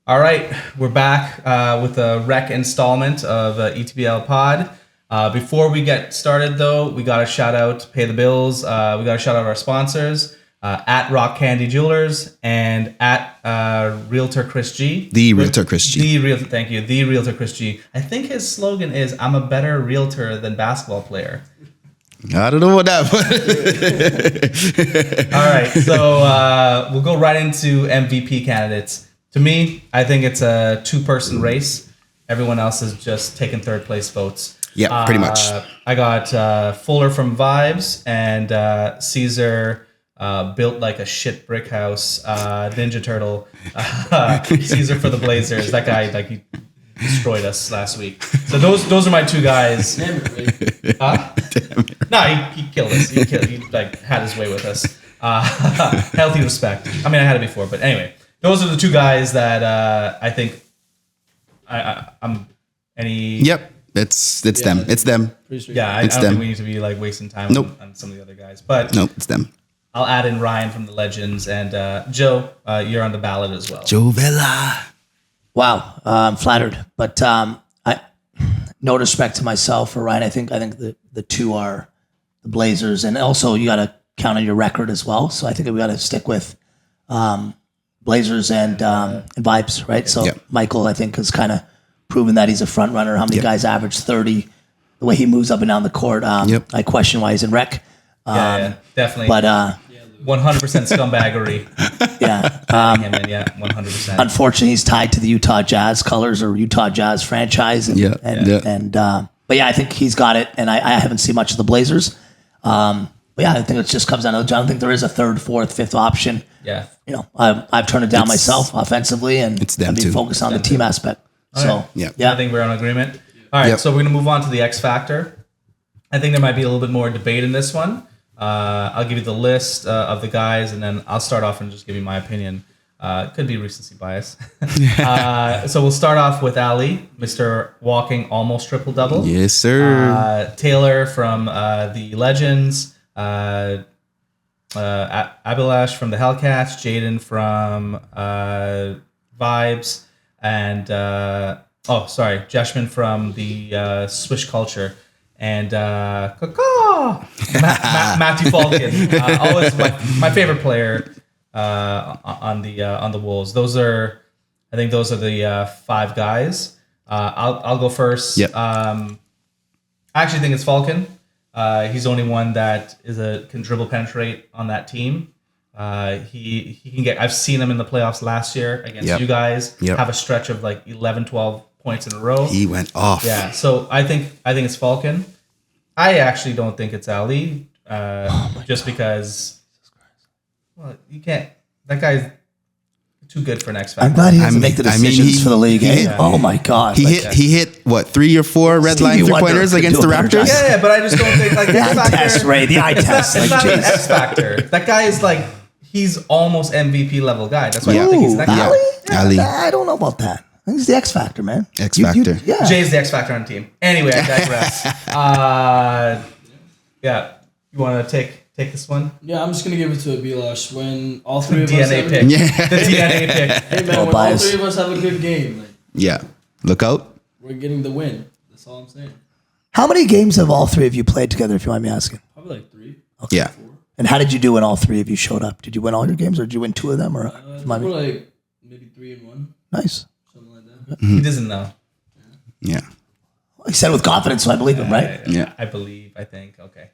All right, we're back with a rec installment of ETBL Pod. Before we get started, though, we got to shout out, pay the bills. We got to shout out our sponsors at Rock Candy Jewelers and at Realtor Chris G. The Realtor Chris G. Thank you. The Realtor Chris G. I think his slogan is, "I'm a better realtor than basketball player." I don't know what that was. All right, so we'll go right into MVP candidates. To me, I think it's a two-person race. Everyone else is just taking third-place votes. Yeah, pretty much. I got Fuller from Vibes and Caesar built like a shit brick house. Ninja Turtle. Caesar for the Blazers. That guy, like, he destroyed us last week. So those are my two guys. No, he killed us. He like had his way with us. Healthy respect. I mean, I had it before, but anyway. Those are the two guys that I think I'm any. Yep, it's them. It's them. Yeah, I don't think we need to be like wasting time on some of the other guys. But nope, it's them. I'll add in Ryan from the Legends and Joe. You're on the ballot as well. Joe Vela. Wow, I'm flattered, but no disrespect to myself or Ryan. I think the two are the Blazers, and also you got to count on your record as well. So I think we got to stick with. Blazers and Vibes, right? So Michael, I think, has kind of proven that he's a front runner. How many guys average 30? The way he moves up and down the court, I question why he's in rec. Definitely. But 100% scumbagery. Yeah, 100%. Unfortunately, he's tied to the Utah Jazz colors or Utah Jazz franchise. But yeah, I think he's got it. And I haven't seen much of the Blazers. But yeah, I think it just comes down to I don't think there is a third, fourth, fifth option. Yeah. You know, I've turned it down myself offensively and be focused on the team aspect. So, yeah, I think we're on agreement. All right, so we're going to move on to the X Factor. I think there might be a little bit more debate in this one. I'll give you the list of the guys, and then I'll start off and just give you my opinion. Could be recency bias. So we'll start off with Ali, Mr. Walking Almost Triple-Double. Yes, sir. Taylor from the Legends. Abilash from the Hellcats, Jaden from Vibes, and Jeshman from the Swish Culture, and Matthew Falcon, always my favorite player on the Wolves. I think those are the five guys. I'll go first. Yep. I actually think it's Falcon. He's the only one that can dribble penetrate on that team. He can get. I've seen him in the playoffs last year against you guys. Have a stretch of like 11, 12 points in a row. He went off. Yeah. So I think it's Falcon. I actually don't think it's Ali. Just because. Well, you can't. That guy's too good for next Factor. I'm glad he doesn't make the decisions for the league. Oh my God! He hit what 3 or 4 red line 3-pointers against the Raptors. Yeah, but I just don't think like the eye test, Ray. The eye test. It's not an X Factor. That guy is like he's almost MVP level guy. That's why I think he's next. Ali? I don't know about that. I think he's the X Factor, man. X Factor. Jay's the X Factor on the team. Anyway, I digress. You want to take this one? Yeah, I'm just going to give it to Abilash when all three of us have pick. The DNA pick. Hey, man, when all three of us have a good game. Look out. We're getting the win. That's all I'm saying. How many games have all three of you played together, if you mind me asking? Probably like 3. Okay. Yeah. 4. And how did you do when all three of you showed up? Did you win all your games or did you win 2 of them? Or we're like maybe 3-1. Nice. Something like that. He doesn't know. Yeah. He said it with confidence, so I believe him, right? Yeah. I think. Okay.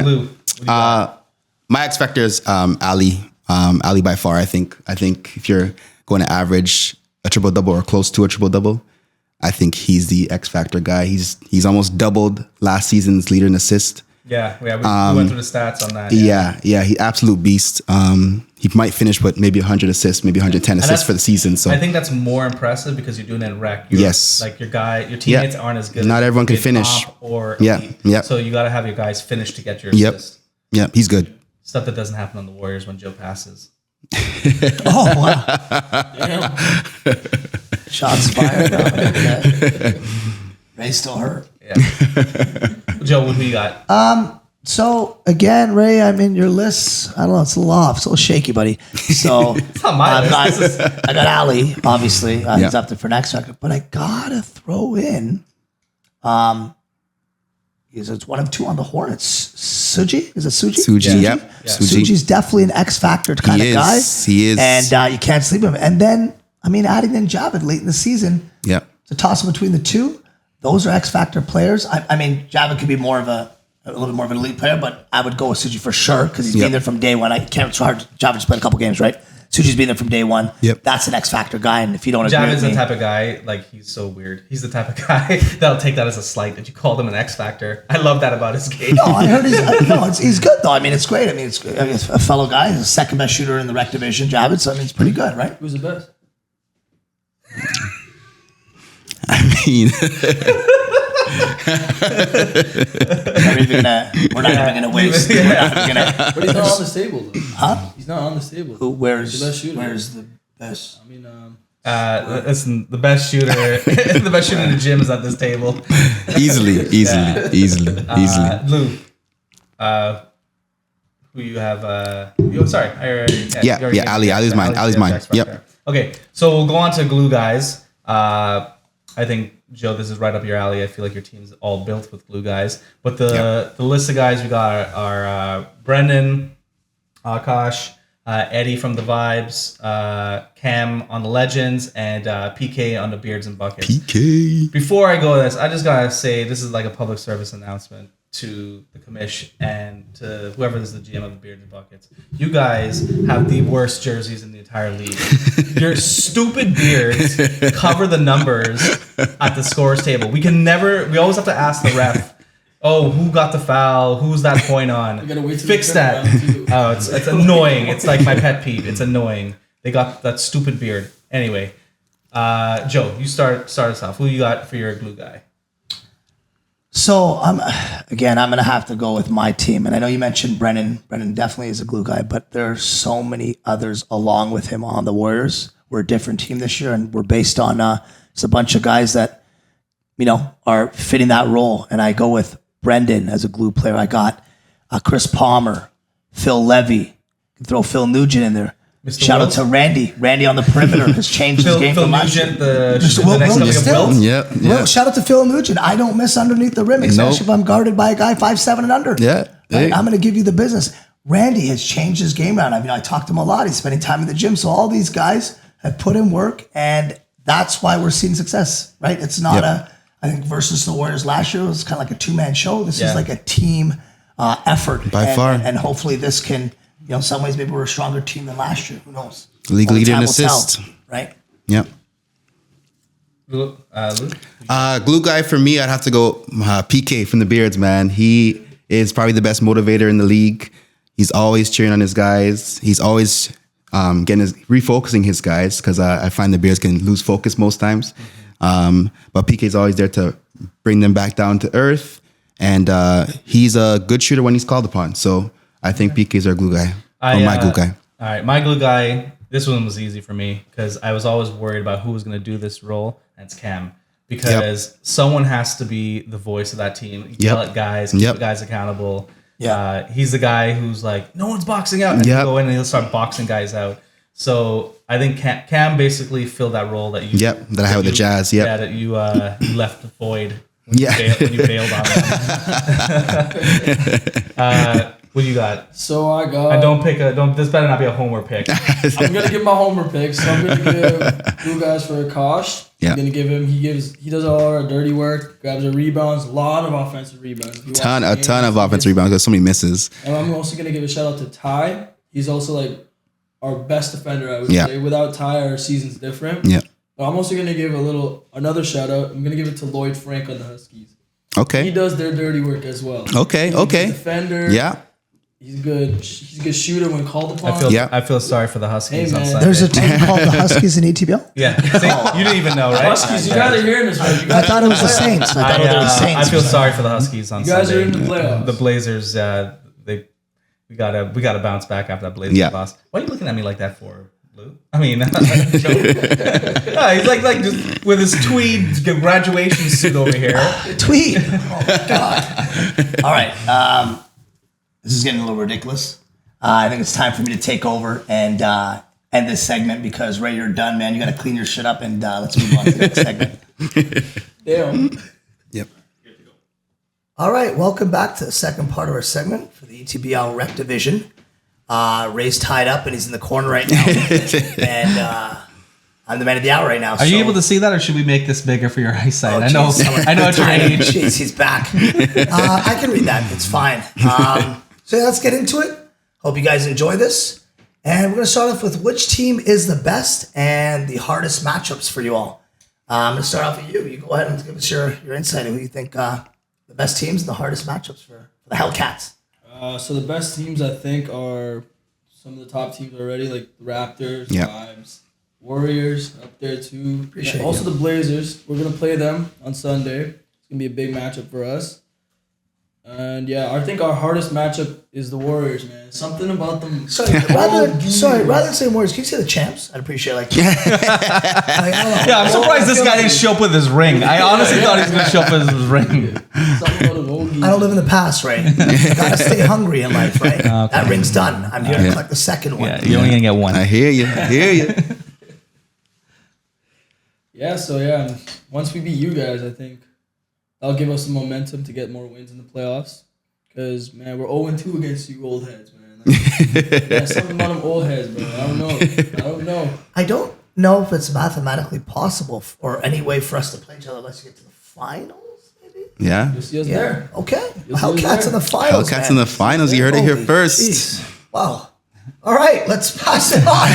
Lou. My X Factor is Ali. Ali by far. I think if you're going to average a triple-double or close to a triple-double, I think he's the X Factor guy. He's almost doubled last season's leader in assist. Yeah, we went through the stats on that. Yeah, he absolute beast. He might finish with maybe 100 assists, maybe 110 assists for the season. So I think that's more impressive because you're doing it in rec. Like your teammates aren't as good. Not everyone can finish. Or elite. So you got to have your guys finish to get your assist. Yep, he's good. Stuff that doesn't happen on the Warriors when Joe passes. Oh wow! Damn. Shots fired. Ray still hurt. Yeah. Joe, what do you got? So again, Ray, I'm in your list. I don't know, it's a little off, it's a little shaky, buddy. So It's not my list. I got Ali, obviously. He's up there for next record, but I gotta throw in. It's one of two on the horn. It's Suji. Is it Suji? Suji, yep. Suji. Suji's definitely an X factor kind of guy. He is. And you can't sleep him. And then, I mean, adding in Javid late in the season. Yep. It's a toss between the two. Those are X factor players. I mean, Javid could be more of a little bit more of an elite player, but I would go with Suji for sure because he's been there from day one. I can't. It's hard. Javid's played a couple games, right? Suji's been there from day one. Yep. That's an X factor guy, and if you don't agree Javid's with the me, type of guy, like, he's so weird. He's the type of guy that'll take that as a slight that you called him an X factor. I love that about his game. no, I heard he's good though. I mean, it's great. I mean, it's a fellow guy. He's the second best shooter in the Rec Division, Javid. So I mean, it's pretty good, right? Who's the best? I mean, We're not even gonna waste. Yeah. We're not even gonna. But he's not on this table, though. Huh? He's not on this table. Where's The best shooter. Where's the best? I mean, Listen, the best shooter, the best shooter in the gym is at this table. easily. Lou, who you have? Sorry, Yeah, Ali. Ali's mine. Ali's mine. Yep. Okay, so we'll go on to glue guys. I think, Joe, this is right up your alley. I feel like your team's all built with glue guys. But the list of guys we got are Brendan, Akash, Eddie from the Vibes, Cam on the Legends, and PK on the Beards and Buckets. PK. Before I go to this, I just gotta say this is like a public service announcement to the commish and to whoever is the GM of the Beards and Buckets. You guys have the worst jerseys in the entire league. Your stupid beards cover the numbers at the scores table. We always have to ask the ref, oh, who got the foul? Who's that point on? we gotta wait till Fix the that. round two. Oh, it's annoying. It's like my pet peeve. It's annoying. They got that stupid beard. Anyway, Joe, you start us off. Who you got for your glue guy? So I'm gonna have to go with my team, and I know you mentioned Brennan. Brennan definitely is a glue guy, but there are so many others along with him on the Warriors. We're a different team this year, and we're based on it's a bunch of guys that are fitting that role. And I go with Brendan as a glue player. I got Chris Palmer, Phil Levy. You can throw Phil Nugent in there. Mr. Shout Wilt? out to Randy. Randy on the perimeter has changed his game Phil from last year. Nugent, the Wilt, next Wilt, coming of still? Wilt. Yep. Well, shout out to Phil Nugent. I don't miss underneath the rim, especially if I'm guarded by a guy 5'7" and under. Yeah. Hey. I'm going to give you the business. Randy has changed his game around. I mean, I talked to him a lot. He's spending time in the gym. So all these guys have put in work, and that's why we're seeing success, right? It's not I think versus the Warriors last year, it was kind of like a two-man show. This is like a team effort. By far. And hopefully this can, in some ways, maybe we're a stronger team than last year. Who knows? League Only leader time in will tell, assists. right? Yep. Lou? Glue guy for me, I'd have to go PK from the Beards, man. He is probably the best motivator in the league. He's always cheering on his guys. He's always refocusing his guys because I find the Beards can lose focus most times. But PK is always there to bring them back down to earth. And he's a good shooter when he's called upon. So I think PK is our glue guy. My glue guy. All right, my glue guy. This one was easy for me because I was always worried about who was going to do this role, and it's Cam. Because someone has to be the voice of that team. Yell at guys, keep the guys accountable. Yeah, he's the guy who's like, no one's boxing out, and he'll go in and he'll start boxing guys out. So I think Cam basically filled that role that you. That I had with the Jazz. Yeah, that you left the void. When you bailed on them. What do you got? So I got. And this better not be a homer pick. I'm gonna give my homer pick. So I'm gonna give two guys for Akash. Yeah. I'm gonna give him. He does all our dirty work. Grabs the rebounds. A lot of offensive rebounds. A ton of offensive rebounds because so many misses. And I'm also gonna give a shout out to Ty. He's also like our best defender, I would say. Without Ty, our season's different. Yeah. But I'm also gonna give another shout out. I'm gonna give it to Lloyd Frank on the Huskies. Okay. He does their dirty work as well. Okay. He's a defender. Yeah. He's good. He's a good shooter when called upon. I feel sorry for the Huskies Hey, on man. Sunday. There's a team called the Huskies in ETBL? Yeah. See, you didn't even know, right? Huskies, you guys are hearing this, right? I thought it was the Saints. I thought it was the Saints. I feel sorry for the Huskies on You guys Sunday. are in the playoffs. The Blazers, we gotta bounce back after that Blazers loss. Why are you looking at me like that for, Lou? I mean, he's like just with his tweed graduation suit over here. Tweet. Oh, my God. All right. this is getting a little ridiculous. I think it's time for me to take over and end this segment because Ray, you're done, man. You got to clean your shit up and let's move on to the next segment. Damn. Yep. All right, welcome back to the second part of our segment for the ETBL Rec Division. Ray's tied up and he's in the corner right now, and I'm the man of the hour right now. Are you able to see that, or should we make this bigger for your eyesight? Oh, I know it's your age. Jeez, he's back. I can read that. It's fine. So let's get into it. Hope you guys enjoy this. And we're going to start off with which team is the best and the hardest matchups for you all. I'm going to start off with you. You go ahead and give us your insight on who you think the best teams and the hardest matchups for the Hellcats. So the best teams I think are some of the top teams already, like the Raptors, Vibes, Warriors up there too. Appreciate also you. the Blazers. We're gonna play them on Sunday. It's gonna be a big matchup for us. And yeah, I think our hardest matchup is the Warriors, man. Something about them. Rather than say Warriors, can you say the champs? I'd appreciate Yeah, I'm surprised this guy didn't show up with his ring. I honestly thought he was going to show up with his ring. Something about an old I don't live in the past, right? I gotta stay hungry in life, right? Okay. That ring's done. I'm here to collect the second one. Yeah, you're only going to get one. I hear you. Yeah, so yeah, and once we beat you guys, I think that'll give us some momentum to get more wins in the playoffs. Because, man, we're 0-2 against you old heads, man. Like, something about them old heads, bro. I don't know. I don't know if it's mathematically possible or any way for us to play each other unless you get to the finals, maybe? Yeah. You'll see us there. Okay. You'll see us Hellcats there. in the finals. Hellcats man. in the finals. You heard it here Holy first. jeez. Wow. All right, let's pass it on.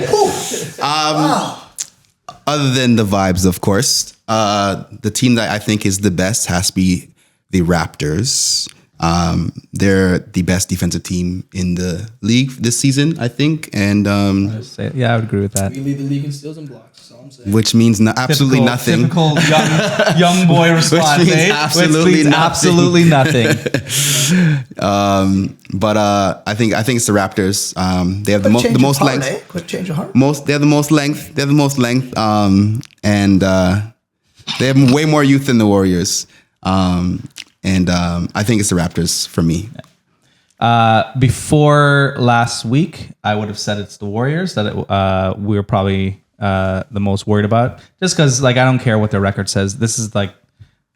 Whew. Wow. Other than the Vibes, of course, the team that I think is the best has to be the Raptors. They're the best defensive team in the league this season, I think, and Yeah, I would agree with that. We lead the league in steals and blocks. That's all I'm saying. which means absolutely nothing. Typical young boy response. means eh? absolutely Which means nothing. absolutely nothing. But I think it's the Raptors. They have the Quick change most of heart, length. eh? Quick change of heart. They have the most length. They have the most length. And they have way more youth than the Warriors. And I think it's the Raptors for me. Before last week, I would have said it's the Warriors that we were probably the most worried about. Just because, like, I don't care what their record says. This is like,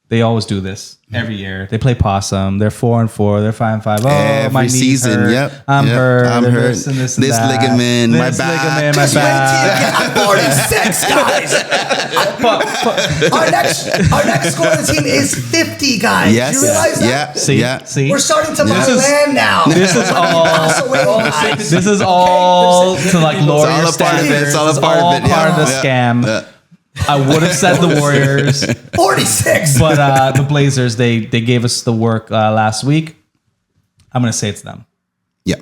they always do this every year. They play possum. They're 4-4. They're 5-5. Oh, Every my knee's season. hurt. Yep. I'm hurt. I'm and hurt. This and this and This that. ligament, my This back. ligament, my Just wait till you back. get 46, guys. Our next score on the team is 50, guys. Yes. You realize that? Yeah. See? We're starting to buy This is- land now. This is all. Pass away, guys. This is all to like lower all your a part of it. standards. It's all a It's part of all it. Yeah. part of the Yeah. scam. Yeah. I would have said the Warriors, 46. but the Blazers, they gave us the work last week. I'm going to say it's them. Yeah.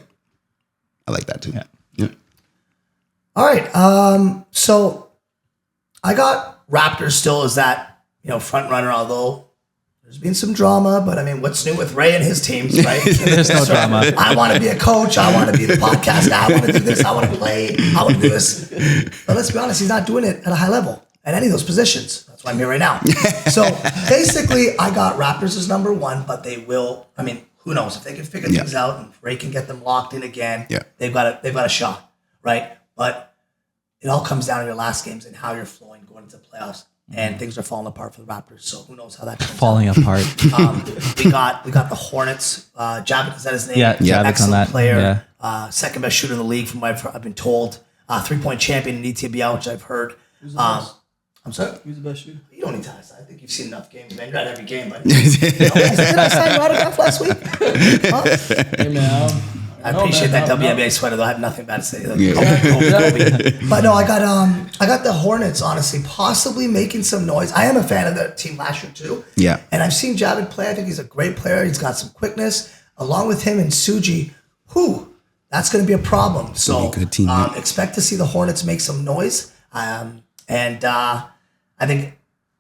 I like that too. Yeah. All right. So I got Raptors still as that, front runner, although there's been some drama, but I mean, what's new with Ray and his teams, right? There's no drama. I want to be a coach. I want to be the podcast guy. I want to do this. I want to play. I want to do this. But let's be honest, he's not doing it at a high level at any of those positions. That's why I'm here right now. So basically, I got Raptors as number one, but they will. I mean, who knows if they can figure things out and Ray can get them locked in again? Yeah. they've got a shot, right? But it all comes down to your last games and how you're flowing going into playoffs. And things are falling apart for the Raptors. So who knows how that turns Falling apart. out. We got the Hornets. Javik, is that his name? Yeah, Javik's on Excellent that. player. Yeah. Second best shooter in the league from what I've been told. 3-point champion in ETBL, which I've heard. Who's the best? I'm sorry? Who's the best shooter? You don't need to ask that. I think you've seen enough games, man. You're at every game, buddy. Did I sign your autograph last week? Huh? Hey, man. I appreciate that WNBA sweater, though. I have nothing bad to say. Like, Yeah. But no, I got the Hornets, honestly, possibly making some noise. I am a fan of the team last year, too. Yeah. And I've seen Javik play. I think he's a great player. He's got some quickness. Along with him and Suji, that's going to be a problem. So Good team, expect to see the Hornets make some noise. And I think,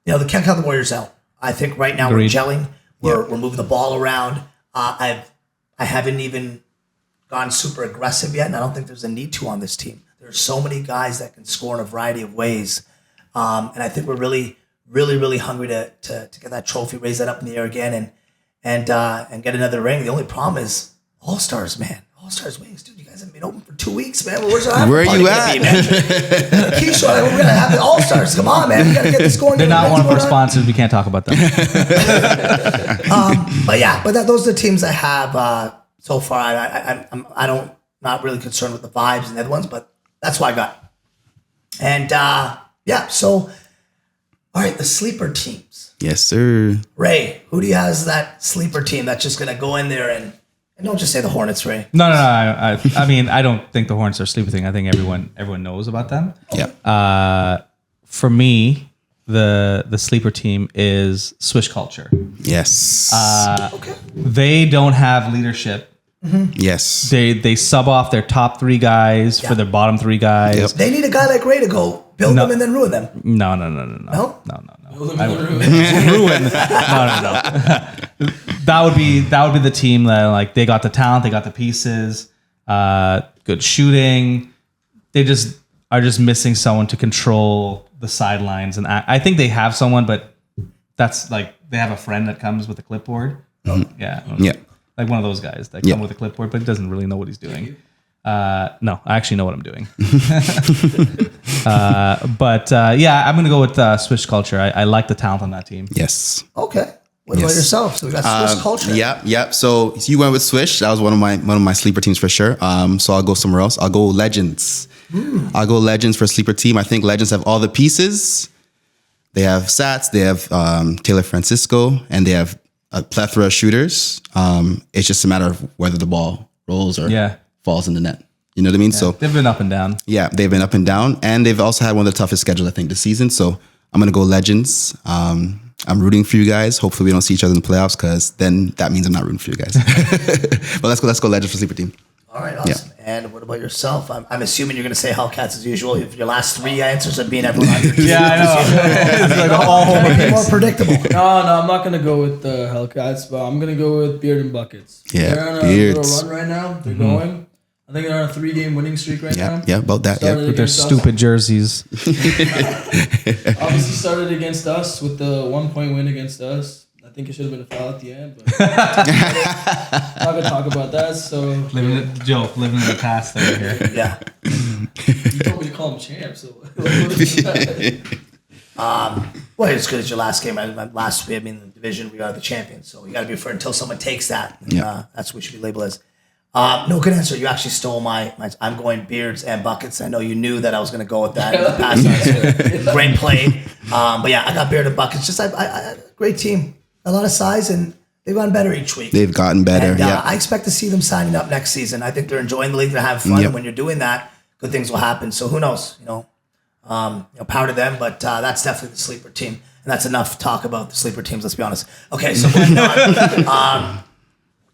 they can't count the Warriors out. I think right now Agreed. we're gelling. We're moving the ball around. I haven't even gone super aggressive yet, and I don't think there's a need to on this team. There's so many guys that can score in a variety of ways. And I think we're really, really, really hungry to get that trophy, raise that up in the air again, and get another ring. The only problem is All-Stars, man. All-Stars wings, dude. You guys haven't been open for 2 weeks, man. Where's our Where are you party at? gonna be, man? Keyshawn, we're gonna have the All-Stars. Come on, man. We gotta get this going. They're not one of our sponsors. We can't talk about them. But those are the teams I have so far. I don't not really concerned with the vibes and the other ones, but that's what I got. And so all right, the sleeper teams. Yes, sir. Ray, who do you have as that sleeper team that's just gonna go in there and don't just say the Hornets, Ray? No. I mean, I don't think the Hornets are a sleeper thing. I think everyone knows about them. Yeah. For me, the sleeper team is Swish Culture. Yes. Okay. They don't have leadership. Yes. They sub off their top 3 guys for their bottom 3 guys. Yep. They need a guy like Ray to go build them and then ruin them. No. No? Ruin. No. That would be the team that like they got the talent, they got the pieces, good shooting. They just are just missing someone to control the sidelines, and I think they have someone, but that's like they have a friend that comes with a clipboard. Yeah. Like one of those guys that come with a clipboard, but he doesn't really know what he's doing. No, I actually know what I'm doing. But I'm going to go with Swish Culture. I like the talent on that team. Yes. Okay. What about yourself? So we got Swish Culture. Yeah. So you went with Swish. That was one of my sleeper teams for sure. So I'll go somewhere else. I'll go Legends. I'll go Legends for a sleeper team. I think Legends have all the pieces. They have Sats. They have Taylor Francisco, and they have a plethora of shooters. It's just a matter of whether the ball rolls or falls in the net. You know what I mean? So they've been up and down. Yeah, they've been up and down, and they've also had one of the toughest schedules I think this season. So I'm gonna go Legends. I'm rooting for you guys. Hopefully we don't see each other in the playoffs, because then that means I'm not rooting for you guys. But let's go Legends for sleeper team. All right, awesome. Yeah. And what about yourself? I'm assuming you're going to say Hellcats as usual. If your last 3 answers have been everyone on your team. Yeah, I know. It's like all home more predictable. No, I'm not gonna go with the Hellcats, but I'm gonna go with Beard and Buckets. Yeah, they're on a Beards. little run right now. They're going. I think they're on a 3-game winning streak right now. Yeah, about that. Started with their against us. stupid jerseys. Obviously started against us with the 1-point win against us. I think it should have been a foul at the end, but I'm not gonna talk about that. So Living in the past over here. Yeah. you told me to call them champs. So Well, it's good as your last game. Last week, in the division, we are the champions. So you got to be fair until someone takes that. And, that's what we should be labeled as. No, good answer. You actually stole my. I'm going Beards and Buckets. I know you knew that I was going to go with that in the past. So great play. But yeah, I got Beard and Buckets. Just I great team. A lot of size, and they've gotten better each week. They've gotten better. And, I expect to see them signing up next season. I think they're enjoying the league. They're having fun. And when you're doing that, good things will happen. So who knows? Power to them. But that's definitely the sleeper team. And that's enough talk about the sleeper teams. Let's be honest. Okay, so moving on.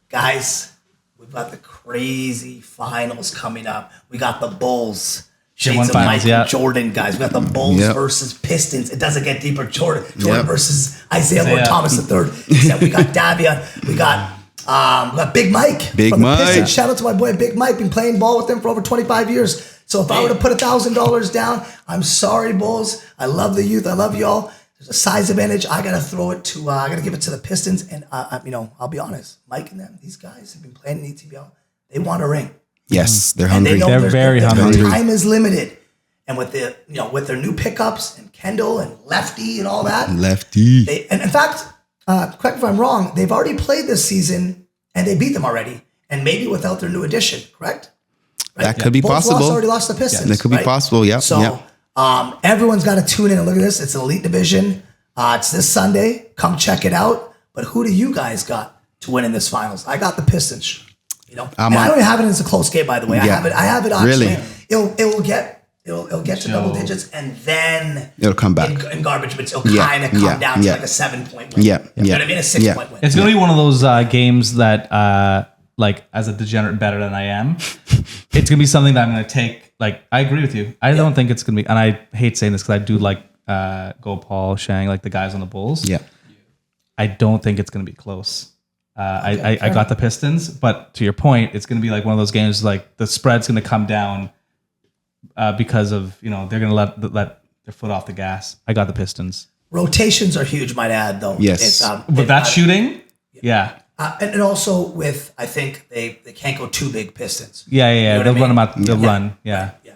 Guys, we've got the crazy finals coming up. We got the Bulls. Shades of Michael Jordan, guys. We got the Bulls versus Pistons. It doesn't get deeper. Jordan versus Isaiah Lord Thomas III. We got Davion. We got Big Mike. From the Pistons. Shout out to my boy Big Mike. Been playing ball with him for over 25 years. So if I were to put $1,000 down, I'm sorry, Bulls. I love the youth. I love y'all. There's a size advantage. I gotta throw it to. I gotta give it to the Pistons. And I'll be honest. Mike and them. These guys have been playing in ETBL. They want a ring. Yes, they're hungry. They're very hungry. Their time is limited, and with their new pickups and Kendall and Lefty and all that. Lefty. And in fact, correct me if I'm wrong. They've already played this season and they beat them already, and maybe without their new addition. Correct? Right? That could be possible. Already lost the Pistons. That could be possible. Yeah. So everyone's got to tune in and look at this. It's an elite division. It's this Sunday. Come check it out. But who do you guys got to win in this finals? I got the Pistons. And I don't even have it as a close game, by the way. I have it actually. Really? It'll get to double digits, and then it'll come back in garbage, but it'll kind of come down to like a 7-point win. You know what I mean? A 6-point win. It's gonna be one of those games that, like, as a degenerate better than I am, it's gonna be something that I'm gonna take. Like, I agree with you. I don't think it's gonna be, and I hate saying this because I do like Gopal, Shang, like the guys on the Bulls. Yeah. I don't think it's gonna be close. I got the Pistons, but to your point, it's going to be like one of those games like the spread's going to come down because of, they're going to let their foot off the gas. I got the Pistons. Rotations are huge, might add, though. Yes. But that shooting, And also with, I think they can't go too big Pistons. Yeah. You know what They'll I run mean? them out. They'll run. Yeah. Yeah.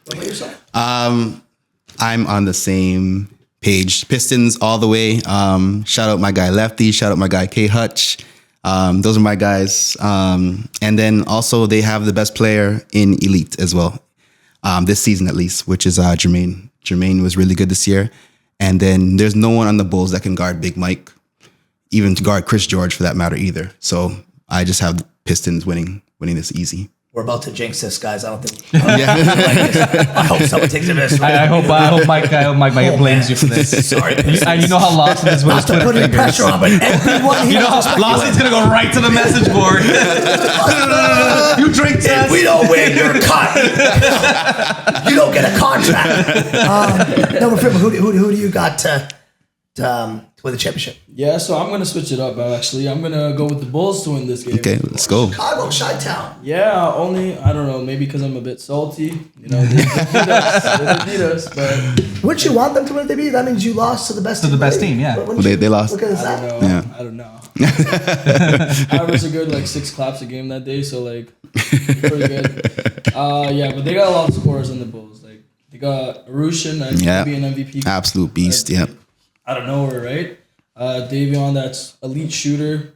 What about yourself? I'm on the same page. Pistons all the way. Shout out my guy Lefty. Shout out my guy K Hutch. Those are my guys. And then also they have the best player in Elite as well. This season at least, which is Jermaine. Jermaine was really good this year. And then there's no one on the Bulls that can guard Big Mike, even to guard Chris George for that matter either. So I just have the Pistons winning this easy. We're about to jinx this, guys. I don't think. I hope someone takes a miss. I hope Mike blames you for this. Sorry, You know how Lawson is with his not to Twitter put any fingers. pressure on, but everyone here. You know how Lawson's gonna go right to the message board. You drink If test. we don't win, you're cut. You don't get a contract. Number 5, who do you got to win the championship? Yeah, so I'm gonna switch it up. Actually, I'm gonna go with the Bulls to win this game. Okay, let's go. Chicago, Chi-Town. Yeah, I don't know, maybe because I'm a bit salty. You know, they beat us, but Wouldn't you want them to win if they beat? That means you lost to the best. To the best right? team, yeah. Wouldn't Well, you they lost. Look at I that. don't know. Yeah. I don't know. I averaged a good 6 claps a game that day, so pretty good. Yeah, but they got a lot of scorers on the Bulls. They got Arushin, that Yeah. could be an MVP. Absolute beast. Yeah. Out of nowhere, right? Davion, that's elite shooter.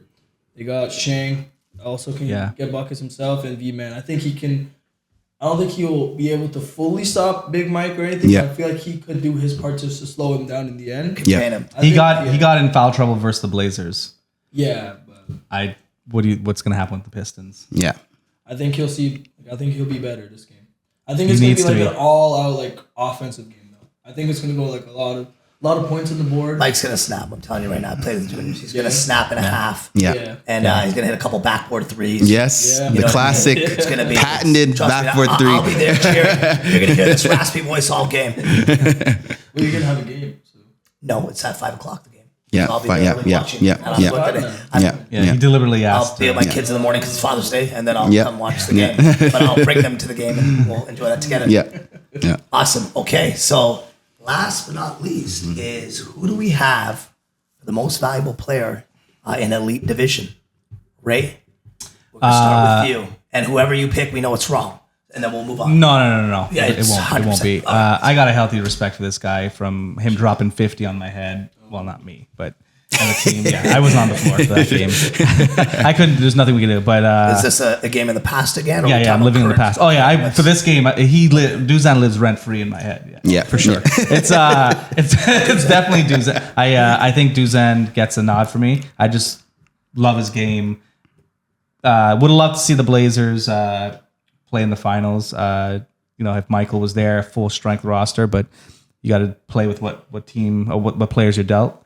They got Shang, also can get buckets himself, and V-Man. I think he can. I don't think he'll be able to fully stop Big Mike or anything. Yeah. But I feel like he could do his part just to slow him down in the end. Yeah. Contain him. He got in foul trouble versus the Blazers. Yeah, but What's gonna happen with the Pistons? Yeah. I think he'll be better this game. I think it's He gonna needs be to an be. all-out offensive game though. I think it's gonna go a lot of points on the board. Mike's gonna snap. I'm telling you right now. Play the Juniors. He's gonna snap in a half. Yeah. And he's gonna hit a couple backboard threes. Yes. Yeah. The You know what I mean? classic It's gonna be patented trust me, backboard I'll be three. there cheering. You're gonna hear this raspy voice all game. Well, you're gonna have a game. So. No, it's at 5:00 the game. Yeah, So I'll be fine, there yeah, early yeah, watching. yeah, And I'll yeah. look at it. Yeah. He deliberately I'll asked. be with my kids in the morning because it's Father's Day, and then I'll Yeah. come watch the game. But I'll bring them to the game, and we'll enjoy that together. Yeah. Yeah. Awesome. Okay, so last but not least is who do we have for the most valuable player in Elite Division? Ray, we're gonna start with you, and whoever you pick, we know it's wrong, and then we'll move on. No. Yeah, it it's won't. It won't be. 100%. I got a healthy respect for this guy from him dropping 50 on my head. Well, not me, but on the team. Yeah, I was on the floor for that game. I couldn't. There's nothing we could do. But Is this a game in the past again? Or yeah, we I'm talking living in the current? past. Oh yeah, for this game, Duzan lives rent free in my head. Yeah. for sure. It's definitely Duzan. I think Duzan gets a nod for me. I just love his game. Would have loved to see the Blazers play in the finals. If Michael was there, full strength roster, but you got to play with what team or what players you're dealt,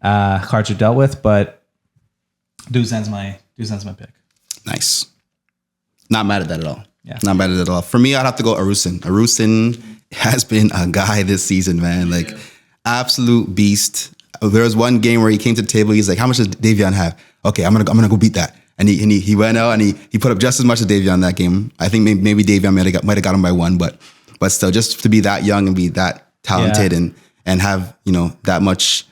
cards you're dealt with. But Duzan's my pick. Nice. Not mad at that at all. Yeah. Not mad at that at all. For me, I'd have to go Arusin. Arusin has been a guy this season, man. Absolute beast. There was one game where he came to the table. He's like, "How much does Davion have?" Okay, I'm gonna go beat that. And he went out and he put up just as much as Davion that game. I think maybe Davion might have got him by one, but still, just to be that young and be that talented and have that much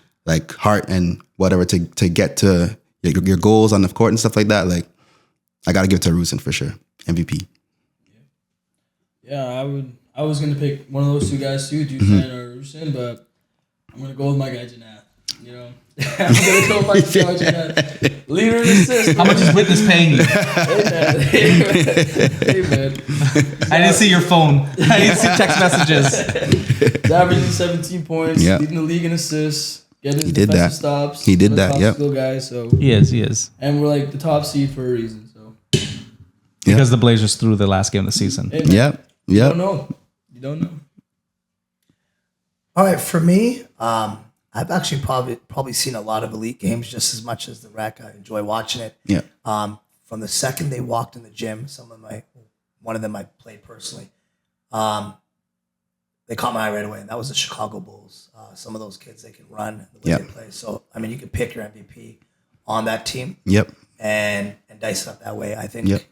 heart and whatever to get to your goals on the court and stuff like that. I gotta give it to Arusin for sure. MVP. Yeah, I was gonna pick one of those two guys too, Duzan or Rusin, but I'm gonna go with my guy Janath. I'm gonna go with my guy Janath. Leader in assists. How much is Witness paying you? Hey man. I didn't see your phone. I didn't see text messages. He's averaging 17 points, Yeah. leading the league in assists, getting his did defensive that. stops. He did one of the that, top yep. skill guy, so He is. and we're the top seed for a reason. So Because the Blazers threw the last game of the season. hey, man, Yep. You don't know. You don't know. All right, for me, I've actually probably seen a lot of Elite games just as much as the Rec. I enjoy watching it. Yeah. From the second they walked in the gym, one of them I played personally. They caught my eye right away, and that was the Chicago Bulls. Some of those kids, they can run the way Yep. they play. So you can pick your MVP on that team Yep. and dice it up that way. I think Yep.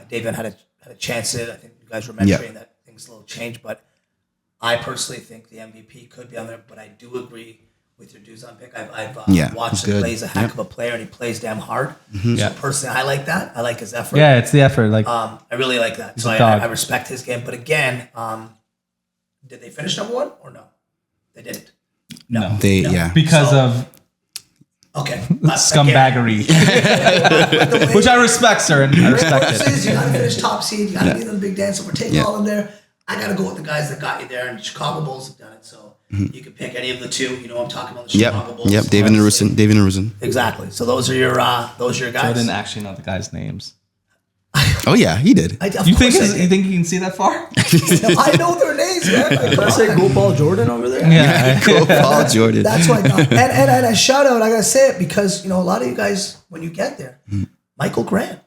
David had a chance at it. I think you guys were mentioning that things a little changed, but I personally think the MVP could be on there. But I do agree with your dudes on pick. I've he's watched him good. play. He's a heck of a player, and he plays damn hard. Yeah. So personally, I like that. I like his effort. Yeah, it's the effort. Like, I really like that. So a dog. I respect his game. But again, did they finish number 1 or no? They didn't. no. Because of Okay. scumbaggery, which I respect, sir, and I respect it. You got to finish top seed. You got to be in the big dance. So we're taking all in there. I got to go with the guys that got you there, and the Chicago Bulls have done it. So you can pick any of the two. You know, I'm talking about the Chicago Bulls. Yep. David Narusin. Exactly. So those are your guys. So I didn't actually know the guys' names. Oh yeah, he did. You think you can see that far? I know their names, man. Can I say Go Paul Jordan over there? Yeah. Go Paul Jordan. That's what I thought. And a shout out, I gotta say it because a lot of you guys, when you get there, Michael Grant.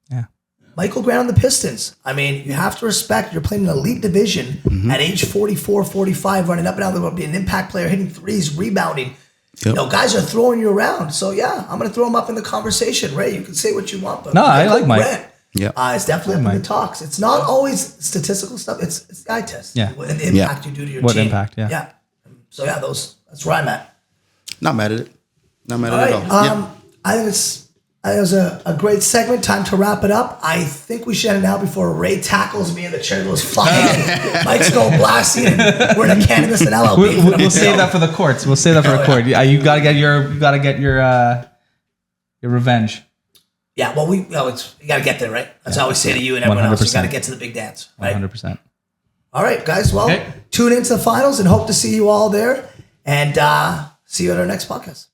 Yeah. Michael Grant on the Pistons. I mean, you have to respect you're playing an elite division at age 44, 45, running up and down the road, being an impact player, hitting threes, rebounding. Yep. Guys are throwing you around. So yeah, I'm gonna throw him up in the conversation. Ray, you can say what you want, but No, I like Mike. Grant, Yeah. it's definitely up in the talks. It's not always statistical stuff. It's the eye test. Yeah. And the impact you do to your What team. impact, yeah. Yeah. So yeah, that's where I'm at. Not mad at it. Not mad All at it right. at all. I think it was a great segment. Time to wrap it up. I think we should end it now before Ray tackles me and the chair goes flying. Mike's going blasting. And we're in a cannabis and LLB. We'll save that for the courts. We'll save that for the court. Yeah, you gotta get your revenge. Yeah, well, you got to get there, right? That's how I always say to you and everyone else. You got to get to the big dance, right? 100%. All right, guys. Well, Okay. tune into the finals and hope to see you all there. And see you at our next podcast.